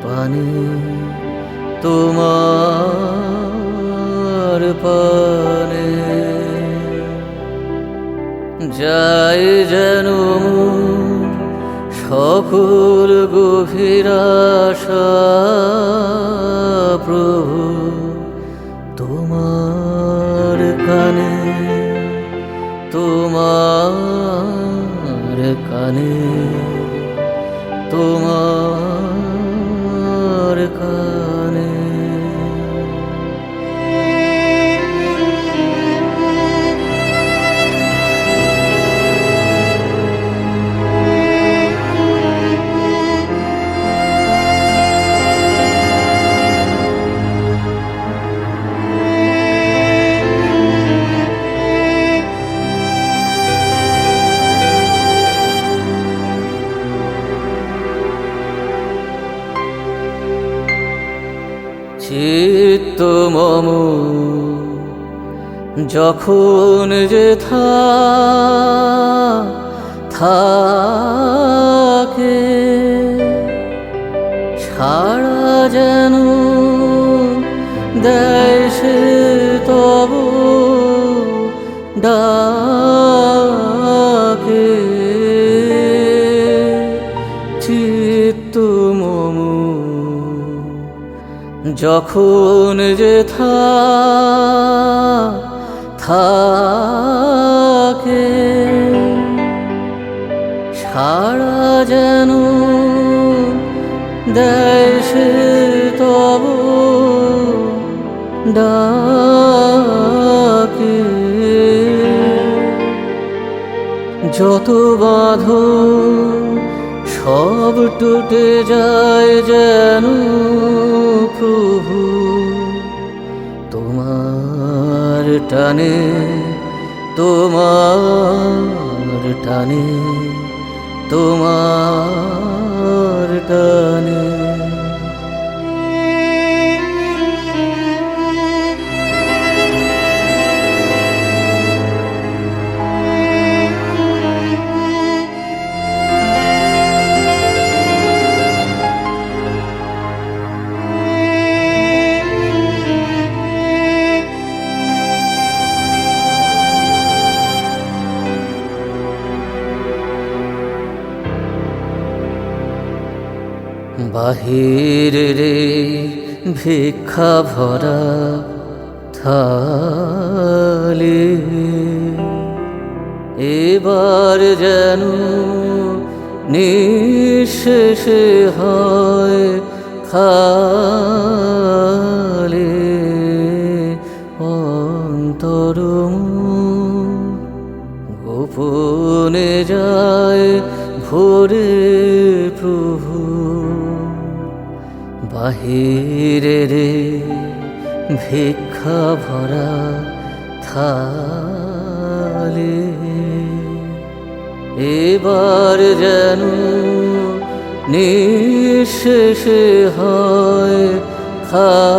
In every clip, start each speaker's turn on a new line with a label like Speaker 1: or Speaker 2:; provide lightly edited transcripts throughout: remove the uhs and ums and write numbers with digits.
Speaker 1: পানে তোমার পানে যাই যেন সকল গভীর আশা প্রভু তোমার কানে তোমার কানে তোমার কানে চিত্ত মম যখন যেথা থাকে সাড়া যেন দেয় সে তব ডাকে চিত্ত মম যখন যেথা থাকে সাড়া যেন দেয় সে তব ডাকে যত বাঁধন সব টুটে যায় যেন প্রভু তোমার টানে তোমার টানে তোমার টানে বাহিরে রে ভিক্ষা ভরা থালি এবার যেন নিঃশেষে হয় খালি অন্তর গোপনে যায় ভোরে প্রভু বাহিরে রে ভিক্ষা ভরা থালি এবার যেন নিঃশেষে হয় খালি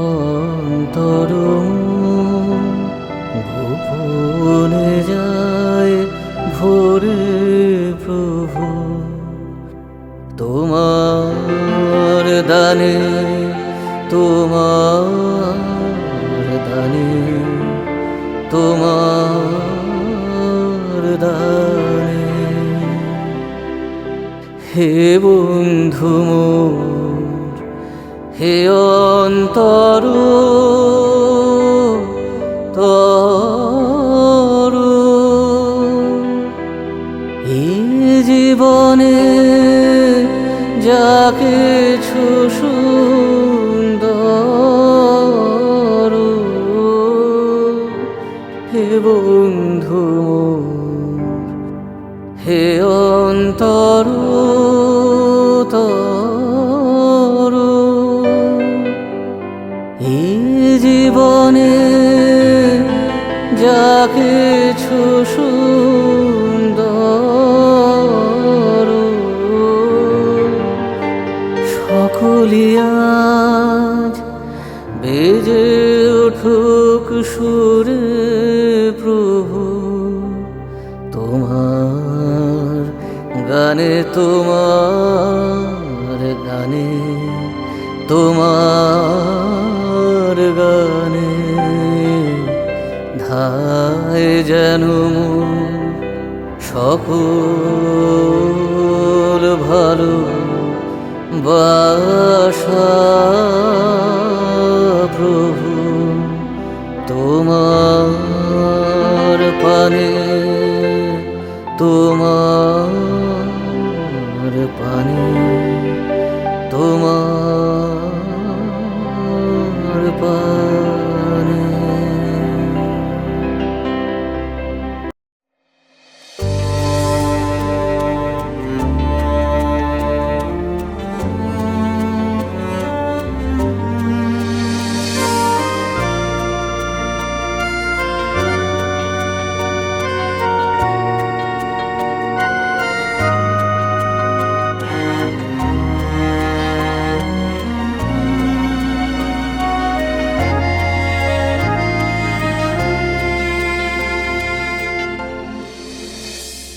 Speaker 1: অন্তর গোপনে যায় ভোরে প্রভু তোমার দানে তোমার দানে তোমার দানে হে বন্ধু মোর হে অন্তর তরু এই জীবনে যা কিছু সুন্দর হে বন্ধু হে অন্তর তরু এই জীবনে যা কিছু সুন্দর সকলি আজ বেজে উঠুক সুরে প্রভু তোমার গানে তোমার গানে তোমার গানে ধায় যেন সকল ভালো বাসা প্রভু তোমার পানে তোমার পানে তোমার পানে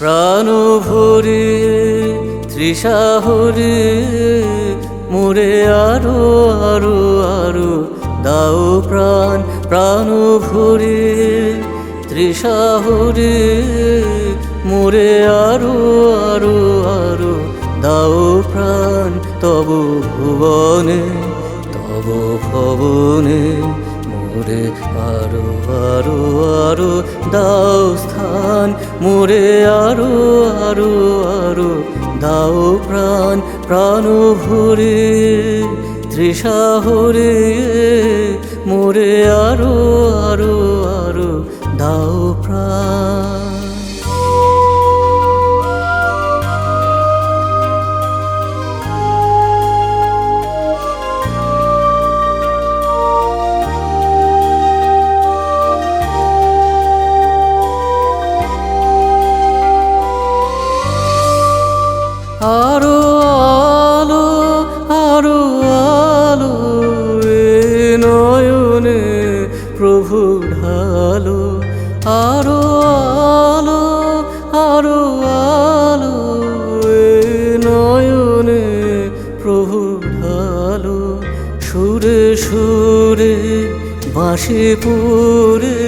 Speaker 1: প্রাণ ভরে তৃষা হরে মোরে আরো আরো আরো দাও প্রাণ প্রাণ ভরে তৃষা হরে মোরে আরো আরো আরো দাও প্রাণ তব ভুবনে তব ভবনে মোরে আরো আরো আরো দাও স্থান মোরে আরো আরো আরো দাও প্রাণ প্রাণ ভরে তৃষা হরে মোরে আরো আরো আরো দাও প্রাণ আরো আলো আরো আলো এ নয়নে প্রভু ঢালো আরো আলো আরো আলো এ নয়নে প্রভু ঢালো সুরে সুরে বাঁশি পুরে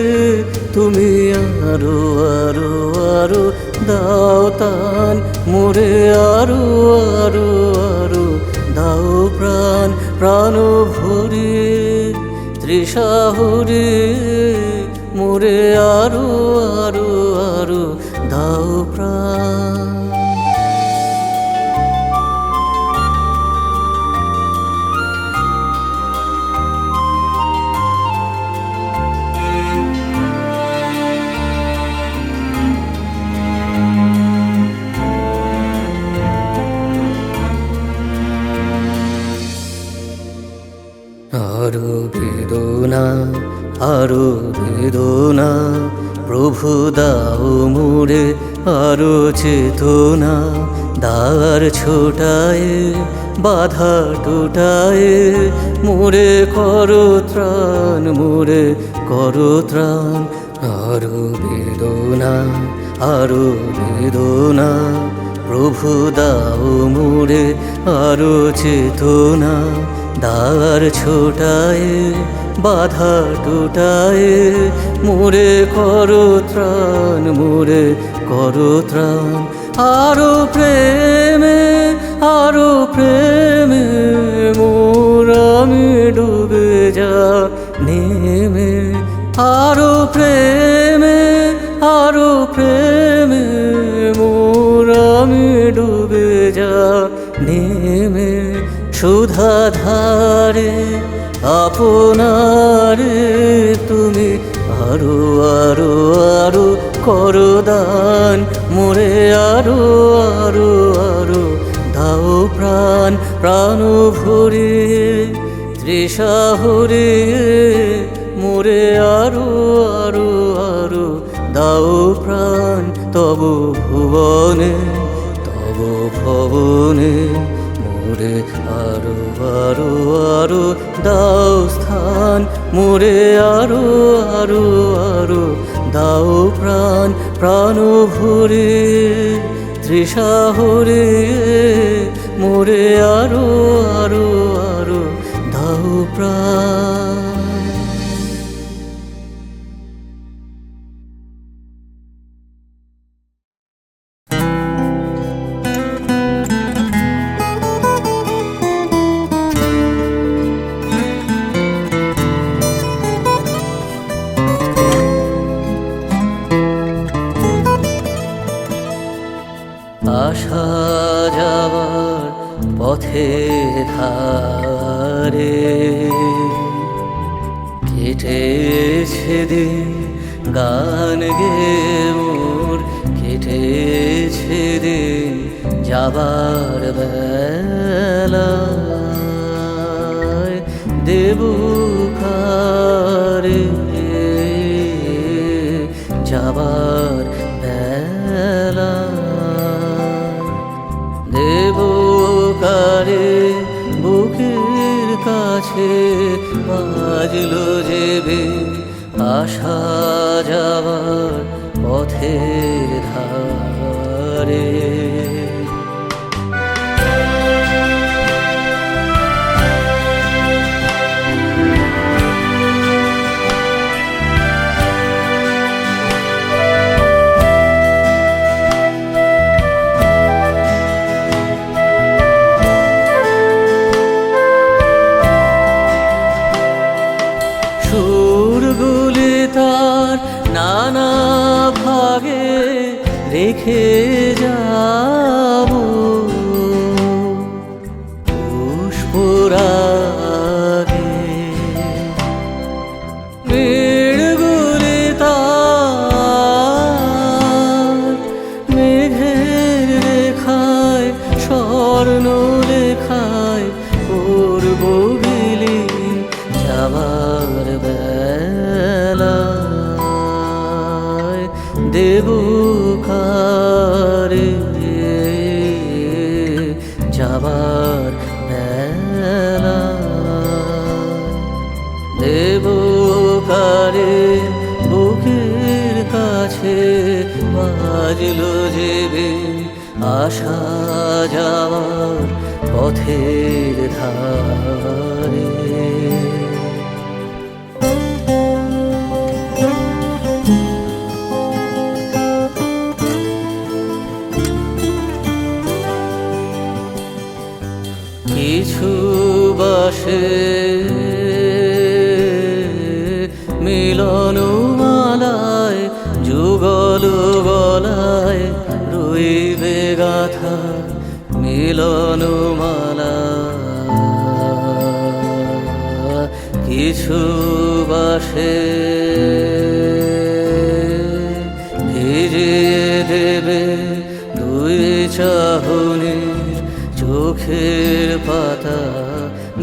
Speaker 1: তুমি আরো আরো আরো দাও তান মোরে আরো আরো আরো দাও প্রাণ প্রাণ ভরে তৃষা হরে মোরে আরো আরো আরো দাও প্রাণ আরো বেদনা আরো বেদনা প্রভু দাও মোরে আরো চেতনা দ্বার ছোটায় বাধা টুটায় মোরে করো ত্রাণ মোরে করো ত্রাণ আরো বেদনা আরো বেদনা প্রভু দাও মোরে আরো চেতনা দ্বার ছোটায় বাধা টুটায় মোরে করো ত্রাণ মোরে করো ত্রাণ আরো প্রেমে মোর আমি ডুবে যা নেমে আরো প্রেমে মোর আমি ডুবে যা নেমে সুধা ধারে আপনারে তুমি আরো আরো আরো করো দান মোরে আরো আরো আরো দাও প্রাণ প্রাণ ভরে তৃষা হরে মোরে আরো আরো আরো দাও প্রাণ তব ভুবনে তব ভবনে মোরে আরো আরো আরো দাও স্থান মোরে আরো আরো আরো দাও প্রাণ প্রাণ ভরে তৃষাহরে মোরে আরো আরো আরো দাও প্রাণ। আসা যাবার পথের ধারে কেটেছে দিন গান গে মোর, কেটেছে দিন যাবার বেলায় দেব কারে যাবার বেলা, দেব কারে বুকের কাছে বাজলো যে বিন আসা যাবার পথের ধারে। সুরগুলি তার নানা ভাগে রেখে যাব পুষ্পরাগে, মেঘগুলি তার মেঘের রেখায় স্বর্ণ লেখায় করব বিলীন যাবার বেলায় দেব কারে যাবার বেলায়, দেব কারে বুকের কাছে বাজলো যে বিন আসা যাওয়ার পথের ধারে। কিছু বাসে মিলন মালায় যুগল গলায় রইবে গাথা মিলন মালা। কিছু বাসে ভিজিয়ে দেবে দুই চাহনির চোখের পাতা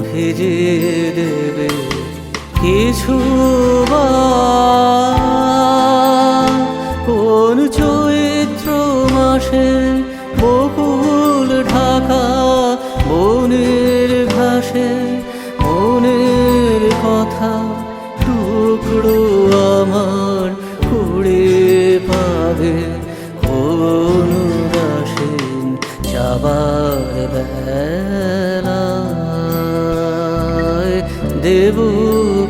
Speaker 1: ভিজিয়ে দেবে। কিছু বা কোন চৈত্র মাসে বকুল ঢাকা বনের ঘাসে মনের কথা টুকরো আমার কুড়িয়ে পাবে কোন দাসীন যাবার বেলায় দেব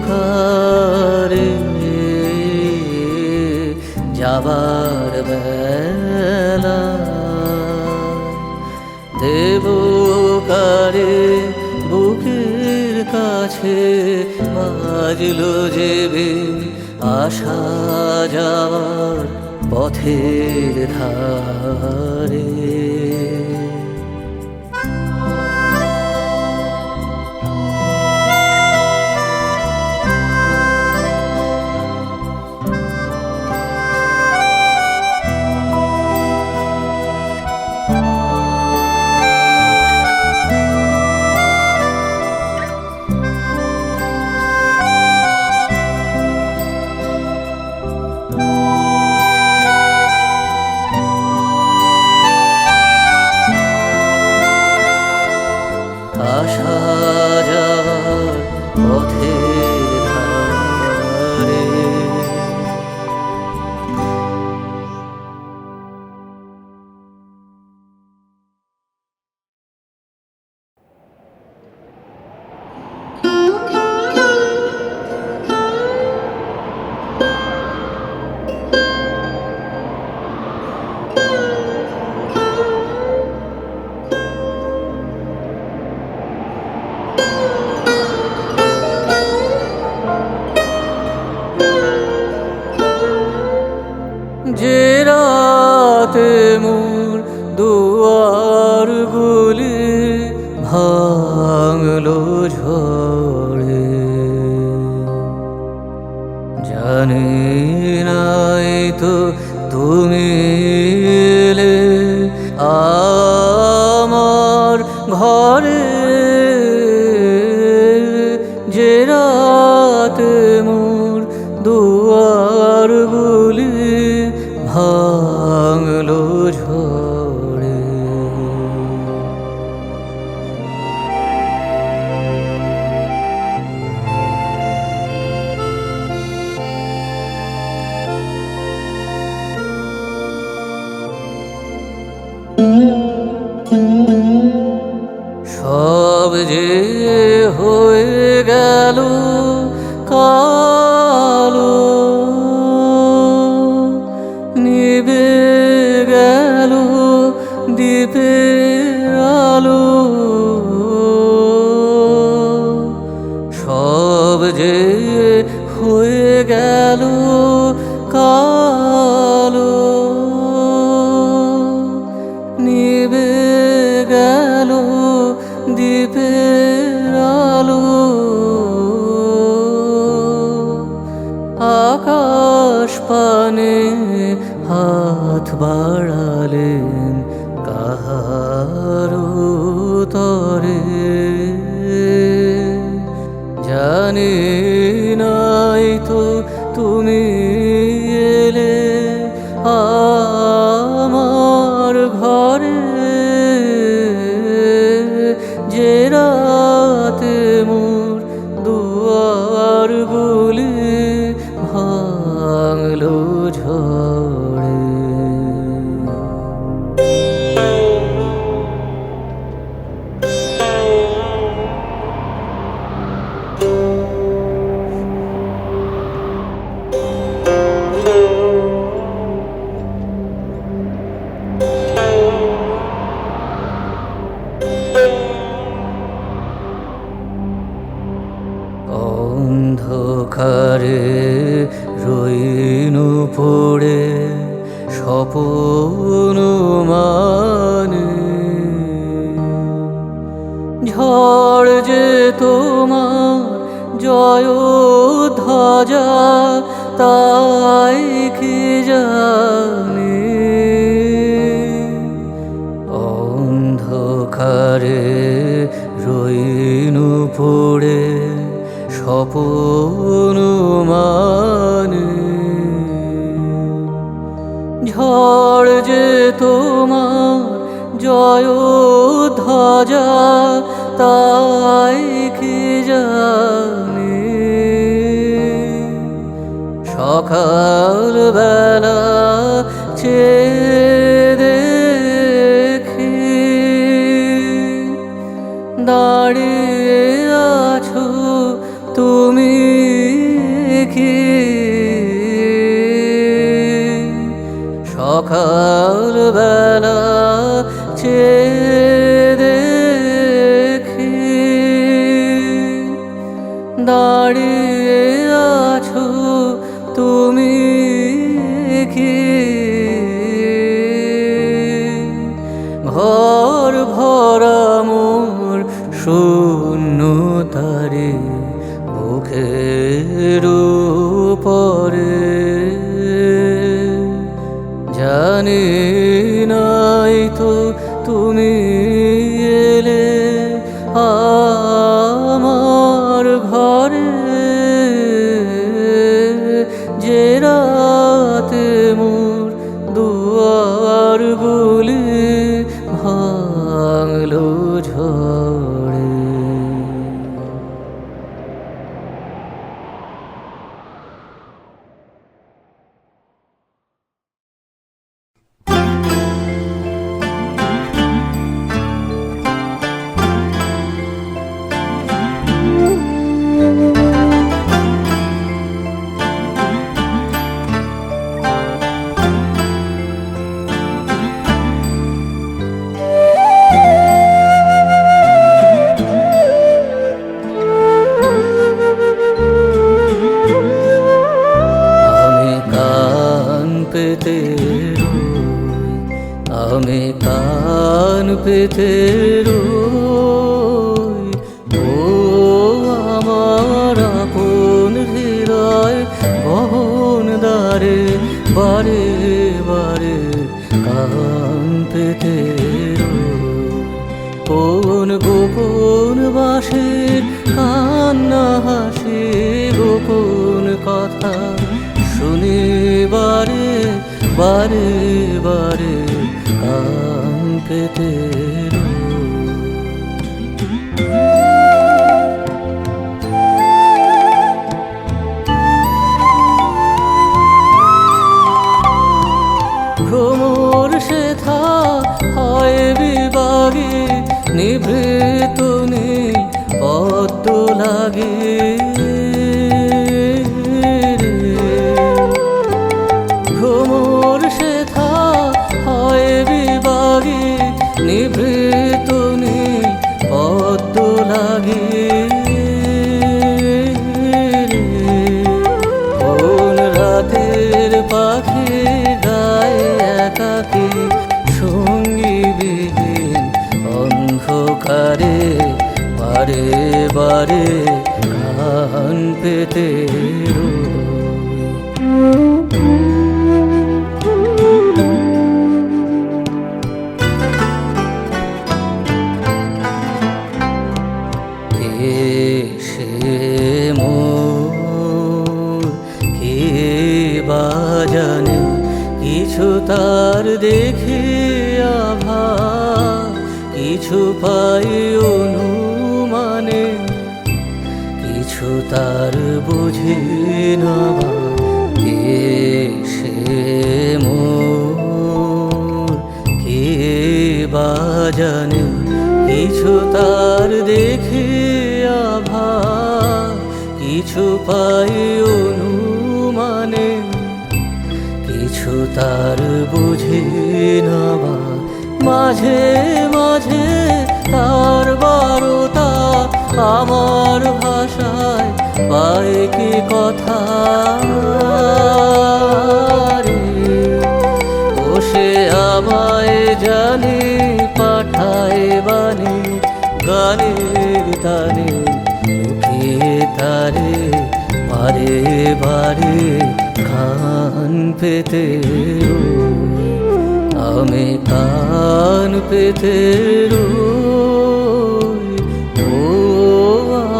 Speaker 1: কারে যাবার বেলায়, দেব কারে বুকের কাছে বাজলো যে বিন আসা যাওয়ার পথের ধারে। গুলি ভাঙলো ঝড়ে। জানি নাই তো তুমি এলে আমার ঘরে, যে রাতে মোর দুয়ার গুলি ভাঙলো ঝড়ে। সব যে হয়ে গেল কালো, নিভে গেল দ্বীপের আলো। সব যে হয়ে গেল কালো, নিভে গেল দ্বীপের আলো। আকাশ পানে হাত বাড়ালেন কাহারো তরে। জানি নাই তো তুমি এলে আমার ঘরে, যে রাতে মোর দুয়ার গুলি ভাঙলো ঝড়ে। অন্ধকারে রইনু পড়ে স্বপ্ন মানে। ঝড় যে তোমার জয় ধ্বজা, তাই কি জানে। অন্ধকারে রইনু পড়ে স্বপ্ন মানে। ঝড় যে তোমার জয় ধ্বজা, তাই কি জানে। সকাল বেলা চেয়ে দেখি দাঁড়িয়ে আছো তুমি কি। সকাল বেলা চেয়ে দেখি দাঁড়িয়ে আছো তুমি কি। ঘর ভরা মোর শূন্যতারে মুখের উপরে। জানি নাই তো তুমি এলে আমার ঘরে, যে রাতে মোর দুয়ার গুলি ভাঙলো ঝড়ে। পেতে রই। ও আমার আপন হৃদয় গহন দ্বারে বারে বারে কান পেতে রই। কোন গোপন বাঁশির কান্না হাসি গোপন কথা শুনি বারে বারে বারে কান পেতে রই। ভ্রমর সেথা হয় বিভাগে নিভৃত নেই পদ্ম লাগে। ভ্রমর সেথা হয় বিভাগে নিভৃত নেই পদ্ম লাগে। কোন রাতের পাখি গায়ে একাকী সঙ্গী বিহীন অন্ধকারে বারে বারে কান পেতে রই। সে মোর কে বা জানে কিছু তার দেখে আভাস, কিছু পাই অনুমানে, কিছু তার বুঝি না। কে সে মোর কে বা জানে কিছু তার দেখে আভাস, কিছু পাই অনুমানে, কিছু তার বুঝি না। মাঝে মাঝে তার বারতা আমার ভাষায় পায় কি কথা রে। ও সে আমায় জানি পাঠায় বাণী গানের তারে লুকিয়ে তারে বারে বারে কান পেতে রই। আমি কান পেতে রই। ও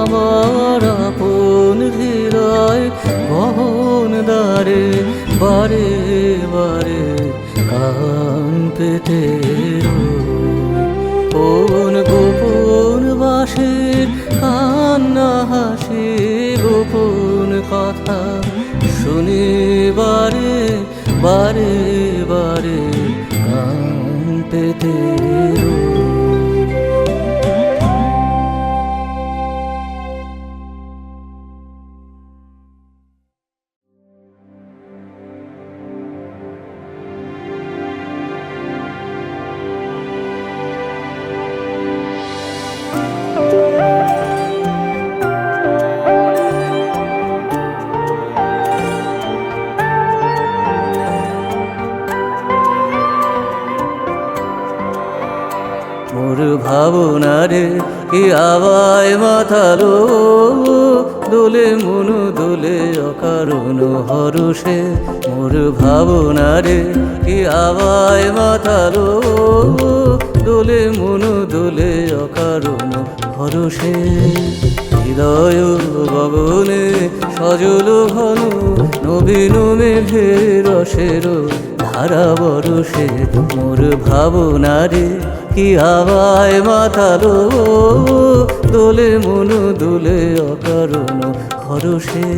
Speaker 1: আমার আপন হৃদয় গহন দ্বারে বারে বারে কান পেতে রই। কোন গোপন বাঁশির কান্না হাসি গোপন কথা শুনি বারে বারে বারে কান পেতে রই। মোর ভাবনারে কি আবায় মাথালো দোলে মনু দোলে অকারণ হরষে। মোর ভাবনারে কি আবায় মাথালো দোলে মনু দোলে অকারণ হরষে। হৃদয় গগনে সজল ঘন নবীন মেঘের রসের ধারা বরষে। মোর ভাবনারে কি আবায় মাথালো দোলে মনু দোলে অকারণ হরষে।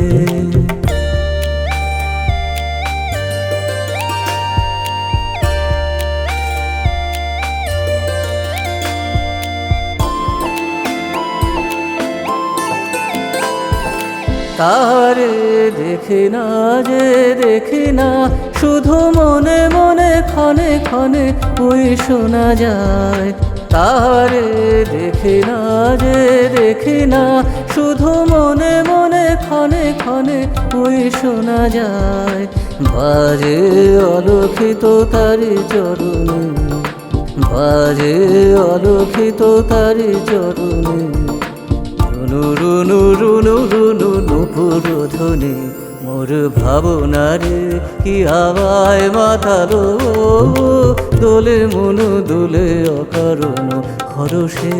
Speaker 1: তারে দেখি না যে দেখি না শুধু মনে মনে ক্ষণে ক্ষণে ওই শোনা যায়। তারে দেখি না যে দেখি না শুধু মনে মনে ক্ষণে ক্ষণে ওই শোনা যায়। বাজে অলক্ষিত তারি চরণে বাজে অলক্ষিত তারি চরণে, রুনু রুনু রুনু রুনু নুপুর ধ্বনি। মোর ভাবনারে কি হাওয়ায় মাতালো, দোলে মনু দোলে অকারণ হরষে।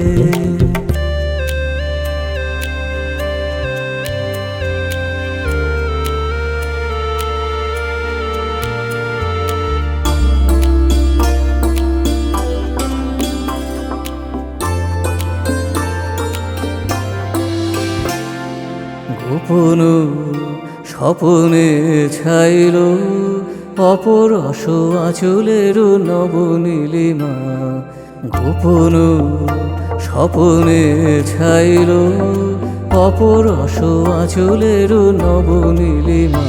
Speaker 1: গোপন স্বপনে ছাইল অপরস আঁচলের নবনীলিমা। গোপন স্বপনে ছাইল অপরস আঁচলের নবনীলিমা।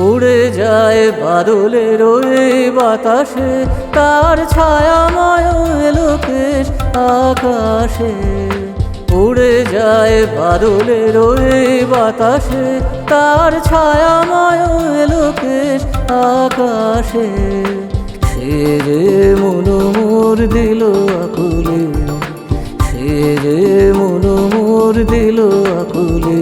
Speaker 1: উড়ে যায় বাদলের এই বাতাসে, তার ছায়াময় লোকেশ আকাশে। উড়ে যায় বাদলের এই বাতাসে, তার ছায়াময় লোকেশ আকাশে। সে যে মন মোর দিল আকুলে, সে যে মন মোর দিল আকুলে।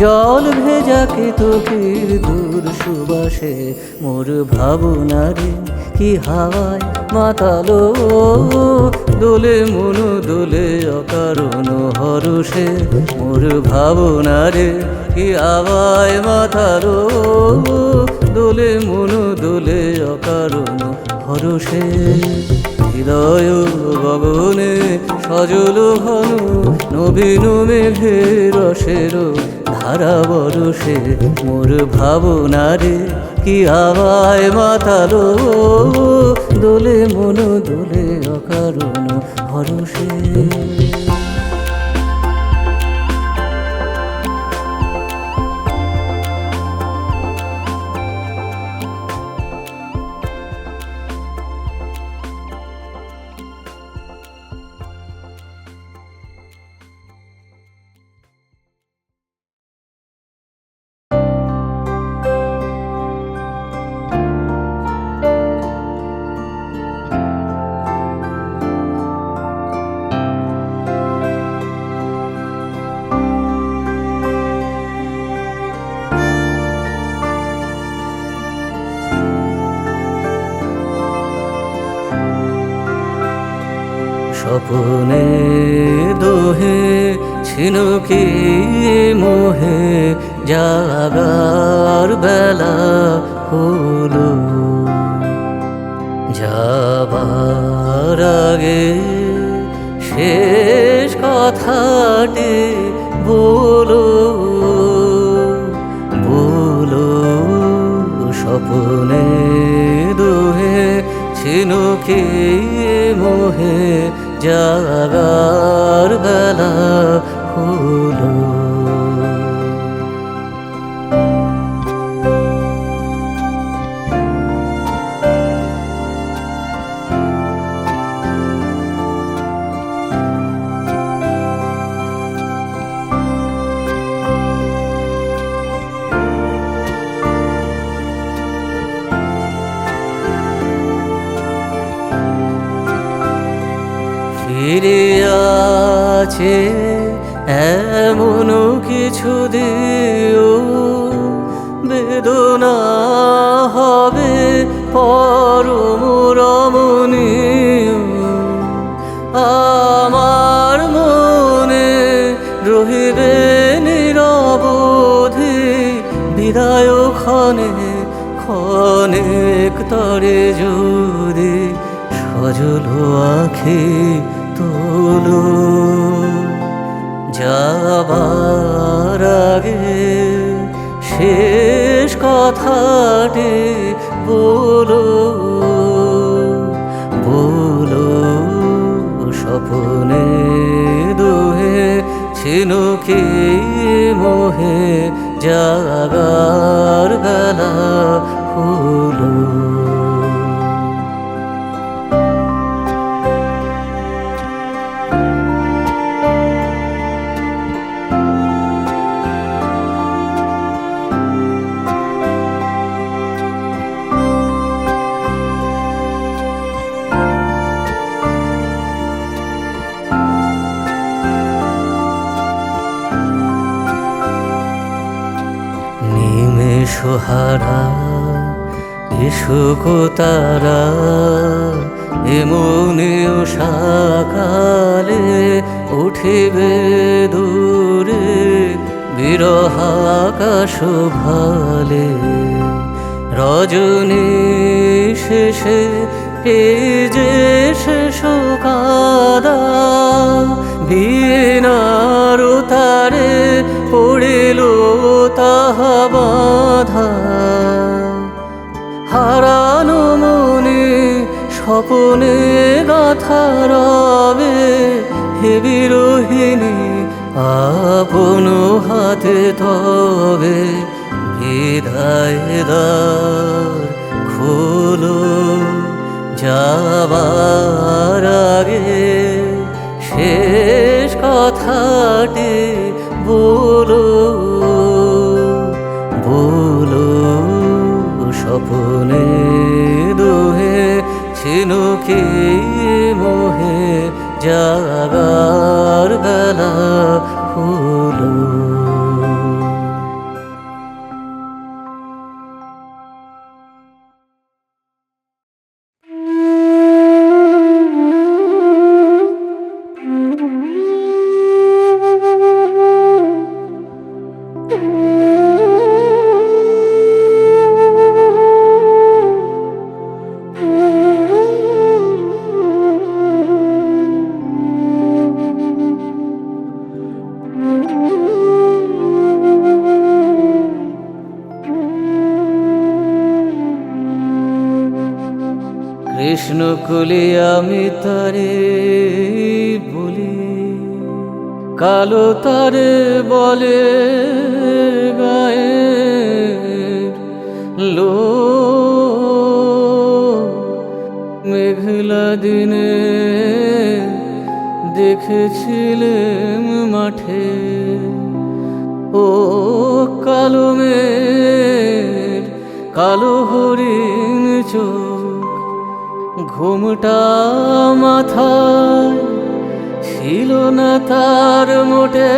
Speaker 1: জল ভেজা কেতকীর দূর সুবাসে, মোর ভাবনারে কি হাওয়ায় মাতালো, দোলে মনু দোলে অকারণ হরষে। মোর ভাবনারে কি হাওয়ায় মাতালো, দোলে মনু দোলে অকারণ হরষে। হৃদয় গগনে সজল ঘন নবীন মেঘের রসের ধারা বরষে। মোর ভাবনারে কি হাওয়ায় মাতালো, দোলে মনু দোলে অকারণ হরষে। স্বপনে দোহে ছিনুকি মোহে, জাগার বেলা হলো। যাবার আগে শেষ কথাটি বলো, বলো। স্বপনে দোহে ছিনুকি মোহে, জাগার বেলা হলো। ফিরে আছে এমন কিছু দিও, বেদনা হবে পরম রমণীয়। আমার মনে রহিবে নিরবধি, বিদায় ক্ষণে ক্ষণেক তরে যদি সজল আখি তোলো। যাবার আগে শেষ কথাটি বলো, বলো। স্বপনে দোহে ছিনুকি মোহে, জাগার বেলা হলো। দিশহারা এসো গো তারা, এমনি সকালে উঠিবে দূরে বিরহ আকাশ ভালে। রজনী শেষে এই যে শেষ কাদা, বীণার তারে পড়িল তাহা বাধা। হারানো মনে স্বপনে গাথা রবে, হে বিরোহিণী আপন হাতে তবে। বিদায় দ্বার খোলো যাবার আগে, শেষ কথাটি বলো বলো। স্বপনে দোহে ছিনুকি মোহে জাগার বেলা হলো। কৃষ্ণ কুলি আমি তারে বলি, কালো তারে বলে গায়ের লোক। মেঘলা দিনে দেখেছিলেন মাঠে, ও কালো মেঘ কালো হরিণ চোখ। ঘুমটা মাথায় ছিল না তার মোটে,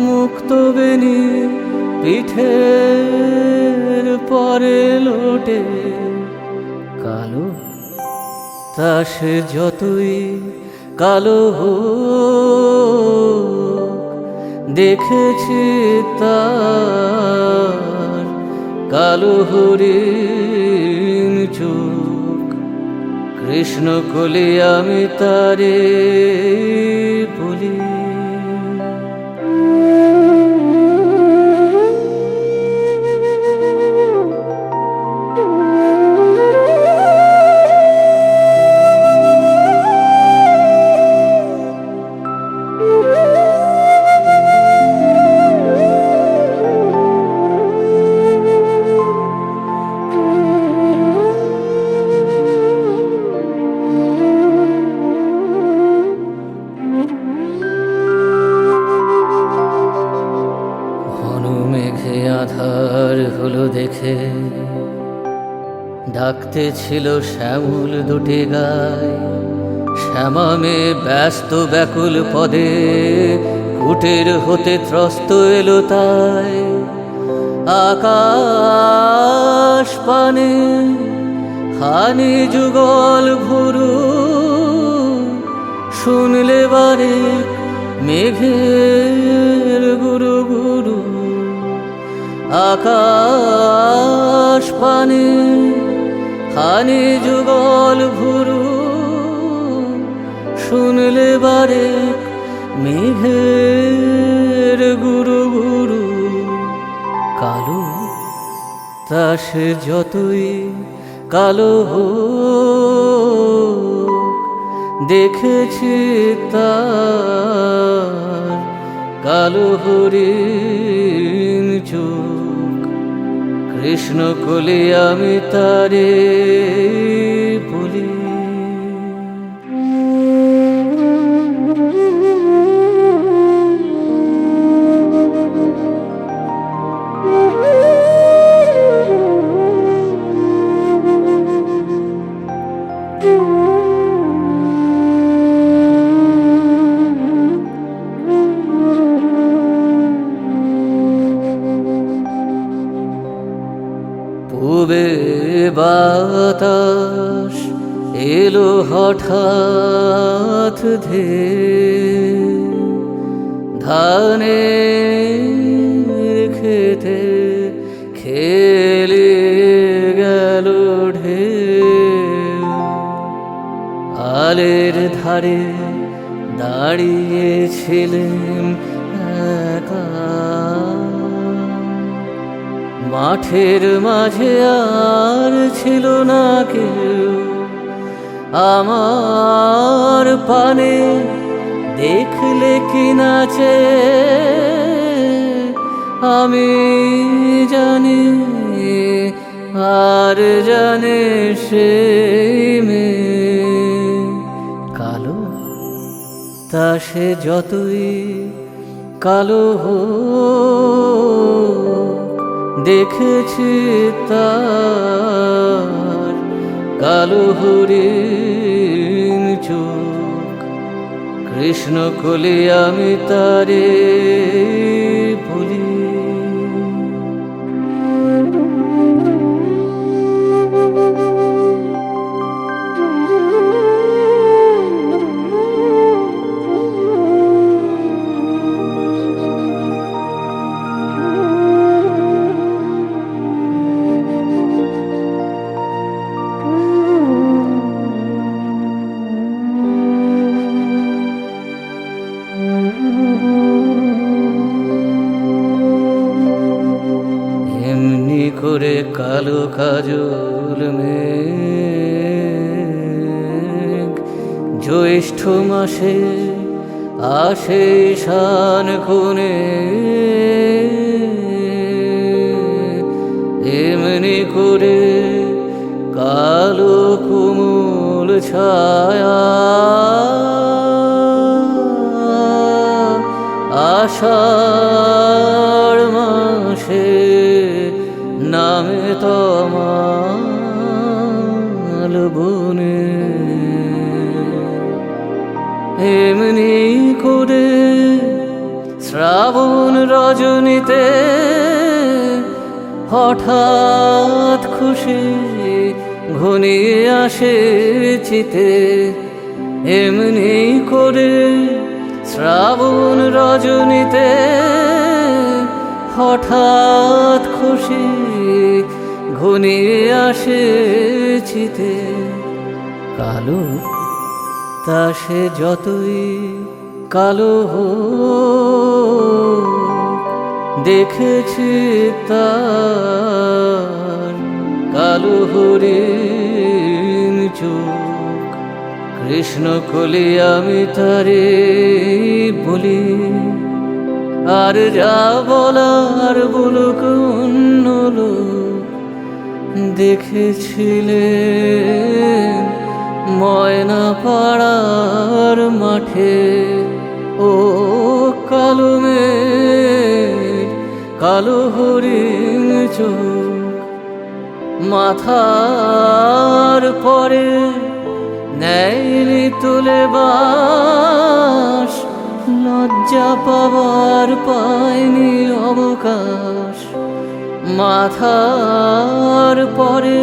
Speaker 1: মুক্ত বেনি পিঠের পরে লোটে। কালো তা সে যতই কালো হোক, দেখেছি তার কালো হরিণ চোখ। কৃষ্ণ কলি আমি তারে বলি। আধার হলো দেখে ডাকতে ছিল শ্যামল দুটি গায়। শ্যামামে ব্যস্ত ব্যাকুল পদে কুটির হতে ত্রস্ত এলো তাই। আকাশ পানে হানি যুগল ভুরু, শুনলে বারে মেঘের গুরু গুরু। আকাশ পানে হানি যুগল ভুরু, শুনলে বারে মেঘের গুরু গুরু। কালো তা সে যতই কালো হোক, দেখেছি তার কালো হরিণ চোখ। কৃষ্ণ কলি আমি তারে বলি। বাতাস এলো হঠাৎ ধানের খেতে খেলে গেল ঢেউ আলের ধারে দাঁড়িয়েছিলেন একা মাঠের মাঝে আর ছিল না কেউ আমার পানে দেখলে কি নাচে আমি জানি আর জানে সে মেয়ে কালো তা সে যতই কালো হোক দেখেছি তার কালো হরিণ চোখ কৃষ্ণ কলি আমি তারে বলি এমনি করে কালো কাজল মেঘ জ্যৈষ্ঠ মাসে আসে শান খুনে এমনি করে কালো কুমুল ছায়া আষাঢ় মাসে নামে তমাল বনে এমনি করে শ্রাবণ রজনীতে হঠাৎ খুশি ঘনিয়ে আসে চিতে এমনি করে শ্রাবণ রজনীতে হঠাৎ খুশি ঘনিয়ে আসে চিতে কালো তা সে যতই কালো হোক দেখেছি তার কালো হরিণ চোখ কৃষ্ণ কলি আমি তারে বলি আর যা বলার বলুক অন্য লোক দেখেছিলেন ময়না পাড়ার মাঠে ও কালো মেঘ কালো হরিণ চোখ মাথার পরে নেয়নি তুলে বাস লজ্জা পাবার পায়নি অবকাশ মাথার পরে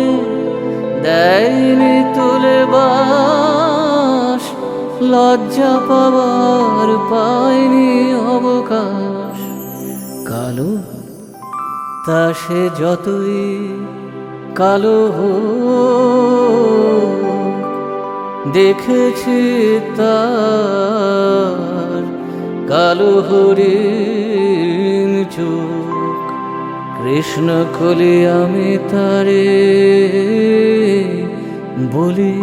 Speaker 1: দেয়নি তুলে বাস লজ্জা পাবার পায়নি অবকাশ কালো তা সে যতই কালো হোক দেখেছি তার কালো হরিণ চোখ কৃষ্ণ কলি আমি তারে বলি।